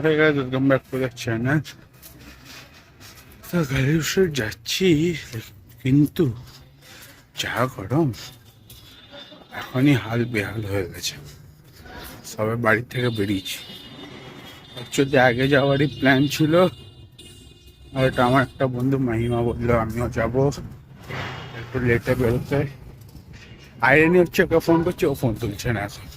হয়ে গেছে, welcome back to the channel. তো গাড়ি যাচ্ছি, কিন্তু যা গরম, এখনই হাল বেহাল হয়ে গেছে। সবে বাড়ি থেকে বেরিয়েছি। অ্যাকচুয়ালি আগে যাওয়ারই প্ল্যান ছিল, আর এটা আমার একটা বন্ধু মাহিমা বললো আমিও যাব, একটু লেটে বেরোতে। আইরেনি হচ্ছে, ওকে ফোন করছি, ও ফোন তুলছে না এখন।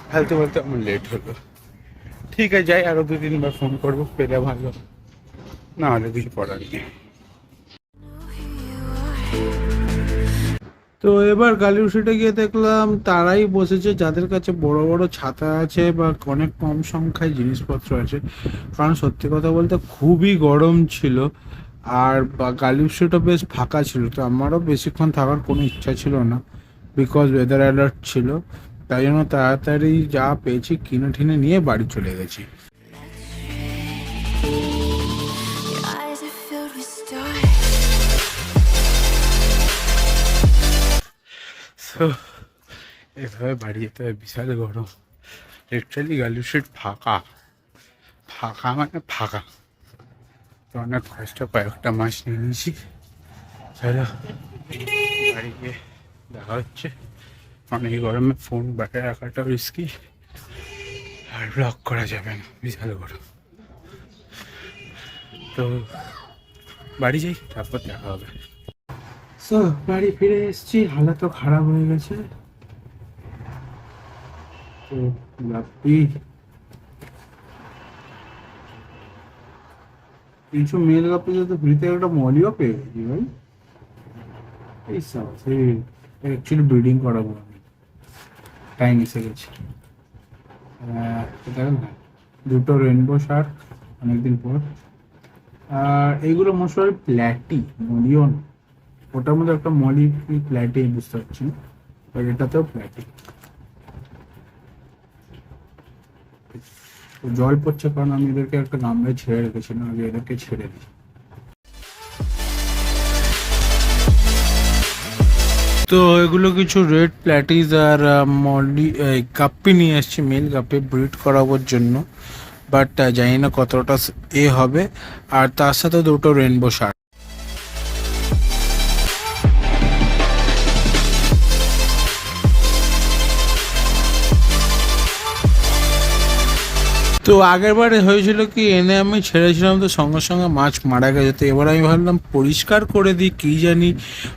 ফেলতে বলতে আমার লেট হলো। ঠিক আছে, যাই, আরো 2-3 বার ফোন করবো, পেলে ভালো, না হলে কিছু করার নেই। তো এবার গালিউসিটে গিয়ে দেখলাম তারাই বসেছে যাদের কাছে বড় বড় ছাতা আছে বা অনেক কম সংখ্যায় জিনিসপত্র আছে। কারণ সত্যি কথা বলতে খুবই গরম ছিল, আর গালিউসিটা বেশ ফাঁকা ছিল। তো আমারও বেশিক্ষণ থাকার কোনো ইচ্ছা ছিল না, বিকজ ওয়েদার অ্যালার্ট ছিল। তাই জন্য তাড়াতাড়ি যা পেয়েছি কিনে ঠিনে নিয়ে বাড়ি চলে গেছি। তো এভাবে বাড়ি যেতে হয়, বিশাল গরম। লিটারালি গালিউসিট ফাঁকা, ফাঁকা মানে ফাঁকা। তো অনেক কষ্ট, কয়েকটা মাস নিয়ে নিয়েছি। চলো বাড়ি গিয়ে দেখা হচ্ছে। অনেক গরমে ফোন বাইরে রাখাটাও রিস্কি, আর ব্লক করা যাবে না, বিশাল গরম। তো বাড়ি যাই, তারপর দেখা হবে। তো বাড়ি ফিরে এসেছি, হালত তো খারাপ হয়ে গেছে। তো লাপি 300 মেল কাপে তো ফ্রিতে একটা মলিও পেয়ে গেছি ভাই। এই সাথে অ্যাকচুয়ালি ব্রিডিং করাবো আমি, টাইম এসে গেছে। দেখেন না, দুটো রেনবো শার্ক অনেকদিন পর। আর এইগুলো মোস্টলি প্ল্যাটি, মলিও না। ওটার মধ্যে একটা মলি প্ল্যাটি বুঝতে পারছি, বাট এটাতেও প্ল্যাটি। জল পড়ছে কারণ আমি এদেরকে একটা গামলায় ছেড়ে রেখেছিলাম, আগে এদেরকে ছেড়ে দিই। তো এগুলো কিছু রেড প্ল্যাটিস আর মলি গাপ্পি নিয়ে এসেছি, মেল গাপ্পি ব্রিড করাবার জন্য। বাট জানি না কতটা হবে। আর তার সাথে দুটো রেনবো শার্ক। তো আগের বারে হয়েছিল কি, এনে আমি ছেড়েছিলাম তো সঙ্গে সঙ্গে মাছ মারা গেছে। তো এবার আমি ভাবলাম পরিষ্কার করে দিই, কী জানি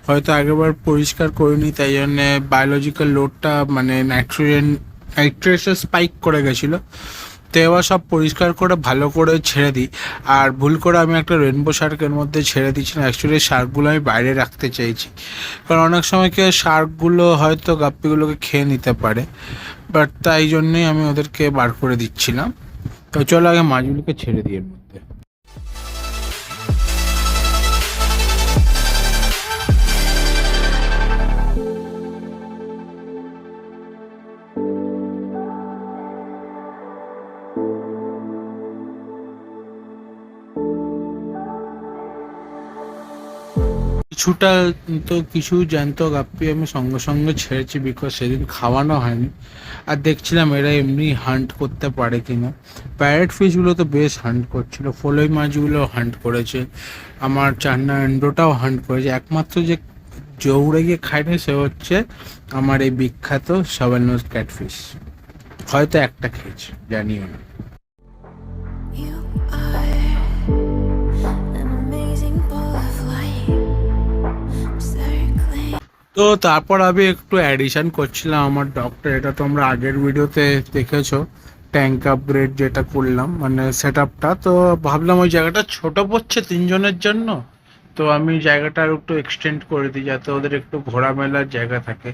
হয়তো আগেরবার পরিষ্কার করিনি, তাই জন্যে বায়োলজিক্যাল লোডটা মানে নাইট্রেসের স্পাইক করে গেছিলো। তো এবার সব পরিষ্কার করে ভালো করে ছেড়ে দিই। আর ভুল করে আমি একটা রেনবো শার্কের মধ্যে ছেড়ে দিচ্ছি না, অ্যাকচুয়ালি শার্কগুলো আমি বাইরে রাখতে চাইছি। কারণ অনেক সময় কি শার্কগুলো হয়তো গাপ্পিগুলোকে খেয়ে নিতে পারে, বাট তাই জন্যেই আমি ওদেরকে বার করে দিচ্ছিলাম। তো চলো আগে মাছগুলোকে ছেড়ে দিই এর মধ্যে। কিছুটা, তো কিছু জ্যান্ত গাপ্পি আমি সঙ্গে সঙ্গে ছেড়েছি, বিকজ সেদিন খাওয়ানো হয়নি। আর দেখছিলাম এরা এমনি হান্ট করতে পারে কিনা। প্যারেট ফিশগুলো তো বেশ হান্ট করছিল, ফলই মাছগুলো হান্ট করেছে, আমার চান্না এন্ডোটাও হান্ট করেছে। একমাত্র যে জৌড়ে গিয়ে খায়নি সে হচ্ছে আমার এই বিখ্যাত সাবান নোজ ক্যাটফিশ। হয়তো একটা খেয়েছে, জানিও না। তো তারপর আমি একটু অ্যাডিশন করছিলাম আমার ডগটা। এটা তোমরা আগের ভিডিওতে দেখেছো, ট্যাঙ্ক আপগ্রেড যেটা করলাম, মানে সেট আপটা। তো ভাবলাম ওই জায়গাটা ছোট পড়ছে 3 জনের জন্য, তো আমি জায়গাটা আর একটু এক্সটেন্ড করে দিই যাতে ওদের একটু ঘোরামেলার জায়গা থাকে।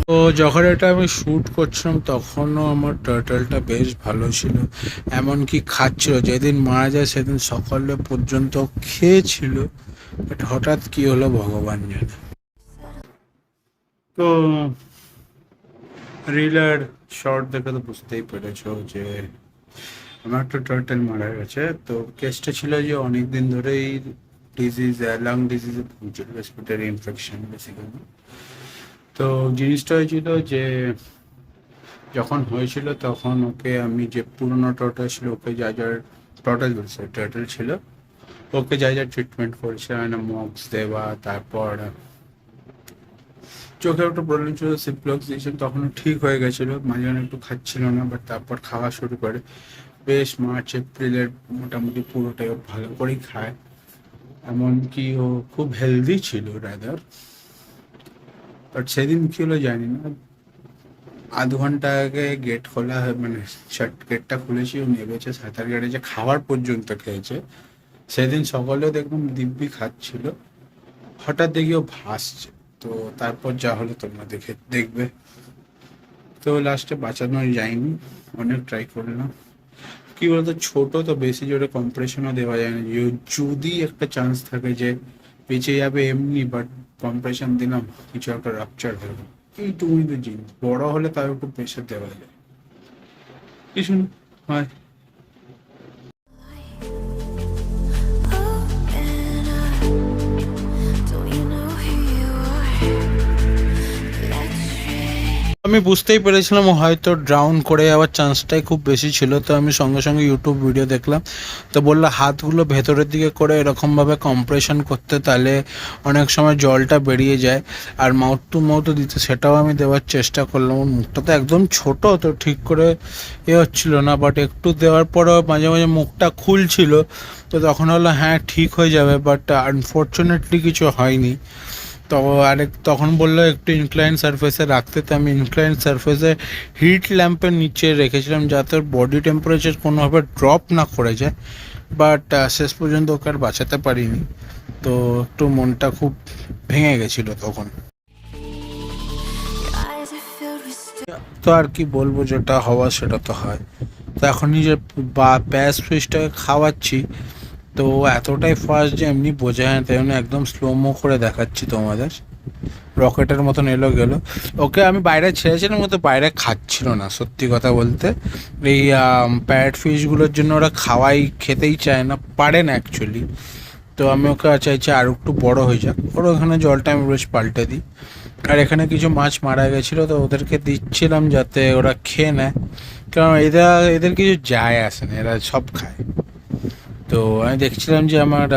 তো যখন এটা আমি শ্যুট করছিলাম তখনও আমার টার্টলটা বেশ ভালো ছিল, এমনকি খাচ্ছিল। যেদিন মারা যায় সেদিন সকালে পর্যন্ত খেয়েছিল, বাট হঠাৎ কি হলো ভগবান জানে। তো রিলার শর্ট দেখে তো বুঝতেই পেরেছো যে আমার একটা টার্টেল মারা গেছে। তো কেসটা ছিল যে অনেকদিন ধরেই ডিজিজ, লাং ডিজিজে ভুগছিল, রেসপিরেটরি ইনফেকশন বেসিক্যালি। তো জিনিসটা হয়েছিল যে যখন হয়েছিল তখন ওকে আমি যে পুরোনো টোটাল ছিল ওকে যা যার টোটাল বলছে টোটাল ছিল ওকে যা যা ট্রিটমেন্ট করেছে মানে মক্স দেওয়া, তারপর চোখে একটু প্রবলেম ছিল সিপ্লক্স দিয়েছিল, তখন ঠিক হয়ে গেছিলো, মাঝে মাঝে একটু খাচ্ছিল না, বাট তারপর খাওয়া শুরু করে বেশ মার্চ এপ্রিলের মোটামুটি পুরোটাই ও ভালো করেই খায়। এমনকি ও খুব হেলদি ছিল রাদার। বাট সেদিন কি হলো জানি না, আধ ঘন্টা আগে গেট খোলা মানে গেটটা খুলেছি, ও নেমেছে, সাঁতার কেটেছে, খাওয়ার পর্যন্ত খেয়েছে। সেদিন সকালেও দেখলাম দিব্যি খাচ্ছিল, হঠাৎ দেখি ও ভাসছে। তো তারপর যা হলো তোমরা দেখবে। তো লাস্টে বাঁচানো যায়নি, অনেক ট্রাই করলাম। কি বলতো, ছোট তো বেশি জোরে কম্প্রেশনও দেওয়া যায় না, যদি একটা চান্স থাকে যে বেঁচে যাবে এমনি, বাট কম্প্রেশন দিলাম কিছু একটা রাপচার হয়ে গেল, এইটুকুই তো জিনিস। বড় হলে তার একটু প্রেশার দেওয়া যায়, কিছু না, হয়। আমি বুঝতেই পেরেছিলাম ও হয়তো ড্রাউন করে যাওয়ার চান্সটাই খুব বেশি ছিল। তো আমি সঙ্গে সঙ্গে ইউটিউব ভিডিও দেখলাম। তো বললো হাতগুলো ভেতরের দিকে করে এরকমভাবে কম্প্রেশন করতে, তাহলে অনেক সময় জলটা বেরিয়ে যায়। আর মাউথ টু মাউথও দিতে, সেটাও আমি দেওয়ার চেষ্টা করলাম। ওর মুখটা তো একদম ছোট, তো ঠিক করে হচ্ছিল না, বাট একটু দেওয়ার পরেও মাঝে মাঝে মুখটা খুলছিল। তো তখন হলো হ্যাঁ ঠিক হয়ে যাবে, বাট আনফর্চুনেটলি কিছু হয়নি। তো তখন বললো একটু ইনক্লাইন সারফেসে রাখতে। তো আমি ইনক্লাইন সারফেসে হিট ল্যাম্পের নিচে রেখেছিলাম যাতে ওর বডি টেম্পারেচার কোনোভাবে ড্রপ না করে যায়। বাট শেষ পর্যন্ত ওকে আর বাঁচাতে পারিনি। তো একটু মনটা খুব ভেঙে গেছিলো তখন। তো আর কি বলবো, যেটা হওয়া সেটা তো হয়। তো এখনই যে প্যাস ফিশটাকে খাওয়াচ্ছি, তো এতটাই ফাস্ট যে এমনি বোঝা যায় না, তাই জন্য একদম স্লোমো করে দেখাচ্ছি তোমাদের। রকেটের মতন এলো গেলো। ওকে আমি বাইরে ছেড়েছিলাম, কিন্তু বাইরে খাচ্ছিল না সত্যি কথা বলতে। এই প্যারেট ফিশগুলোর জন্য ওরা খেতেই চায় না, পারে না অ্যাকচুয়ালি। তো আমি ওকে চাইছি আর একটু বড় হয়ে যাক, ওর ওখানে জলটা আমি রোজ পাল্টে দিই। আর এখানে কিছু মাছ মারা গেছিলো, তো ওদেরকে দিচ্ছিলাম যাতে ওরা খেয়ে নেয়, কারণ এদের কিছু যায় আসে না, এরা সব খায়। তো আমি দেখছিলাম যে আমার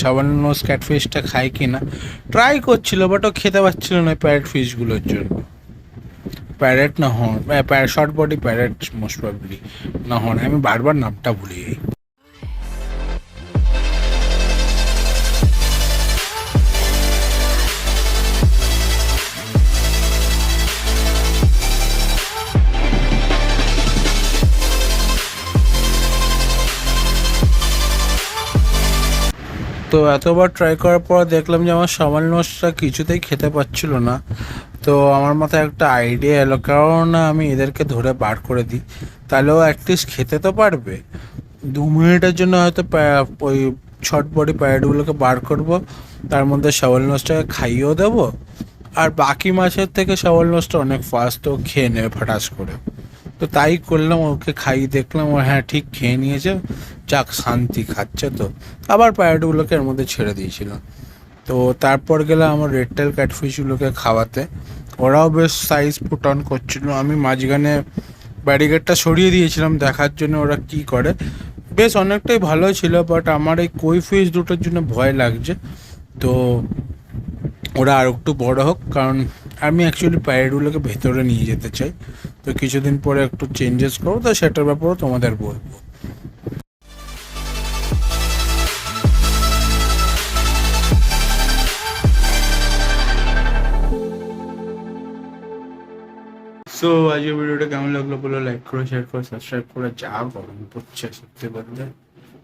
সাবান্ন ক্যাটফিশটা খায় কি না, ট্রাই করছিল, বাট ও খেতে পারছিল না প্যারেট ফিশগুলোর জন্য। প্যারেট না horn, short body parrot most probably, না হর্ন, আমি বারবার নামটা ভুলে যাই। তো এতবার ট্রাই করার পর দেখলাম যে আমার সামান্যটা কিছুতেই খেতে পাচ্ছিল না। তো আমার মাথায় একটা আইডিয়া এলো, কারণ আমি এদেরকে ধরে বার করে দিই, তাহলেও অ্যাটলিস্ট খেতে তো পারবে। 2 মিনিটের জন্য হয়তো ওই শর্ট বডি প্যারেটগুলোকে বার করব, তার মধ্যে শাওয়াল মাছটাকে খাইয়েও দেবো। আর বাকি মাছের থেকে শাওয়াল মাছটা অনেক ফাস্ট, তো খেয়ে নেবে ফটাস করে। তো তাই করলাম, ওকে খাইয়ে দেখলাম ও হ্যাঁ ঠিক খেয়ে নিয়েছে, যাক শান্তি, খাচ্ছে। তো আবার প্যারেটগুলোকে এর মধ্যে ছেড়ে দিয়েছিল। তো তারপর গেলাম আমার রেড টেল ক্যাটফিশগুলোকে খাওয়াতে। ওরাও বেশ সাইজ পুট অন করছিল। আমি মাঝখানে ব্যারিকেডটা সরিয়ে দিয়েছিলাম দেখার জন্য ওরা কি করে। বেশ অনেকটাই ভালো ছিল, বাট আমার এই কই ফিশ দুটোর জন্য ভয় লাগছে। তো ওরা আর একটু বড় হোক, কারণ আমি অ্যাকচুয়ালি প্যারেটগুলোকে ভেতরে নিয়ে যেতে চাই। তো কিছুদিন পরে একটু চেঞ্জেস করবো, তো সেটার ব্যাপারেও তোমাদের বলবো। সো আজকের ভিডিওটা কেমন লাগলো বলো, লাইক করো, শেয়ার করো, সাবস্ক্রাইব করো। যা গরম পড়ছে সত্যি বলতে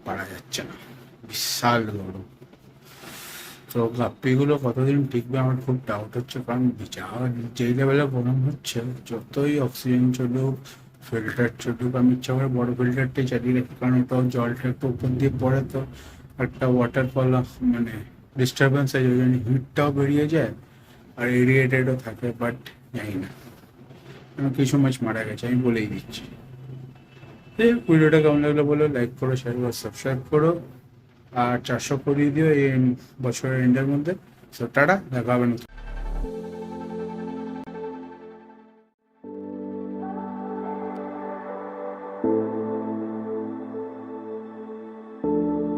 পারা যাচ্ছে না, বিশাল গরম। তো গাপ্পিগুলো কতদিন টিকবে আমার খুব ডাউট হচ্ছে, কারণ যেই লেভেলে গরম হচ্ছে, যতই অক্সিজেন চলুক, ফিল্টার চলুক, আমি ইচ্ছা করে বড় ফিল্টারটাই চালিয়ে রাখি, কারণ ওটাও জলটা একটু উপর দিয়ে পড়ে, তো একটা ওয়াটারফল মানে ডিস্টারবেন্স হয়, ওই জন্য হিটটাও বেরিয়ে যায় আর এরিয়েটেডও থাকে। বাট জানি না, কিছু মাছ মারা গেছে, আমি বলেই দিচ্ছি। ভিডিওটা কেমন লাগলো বলো, লাইক করো, শেয়ার করো, সাবস্ক্রাইব করো। আর 400 করিয়ে দিও এই বছরের এন্ডের মধ্যে। সো টাটা, দেখা হবে না।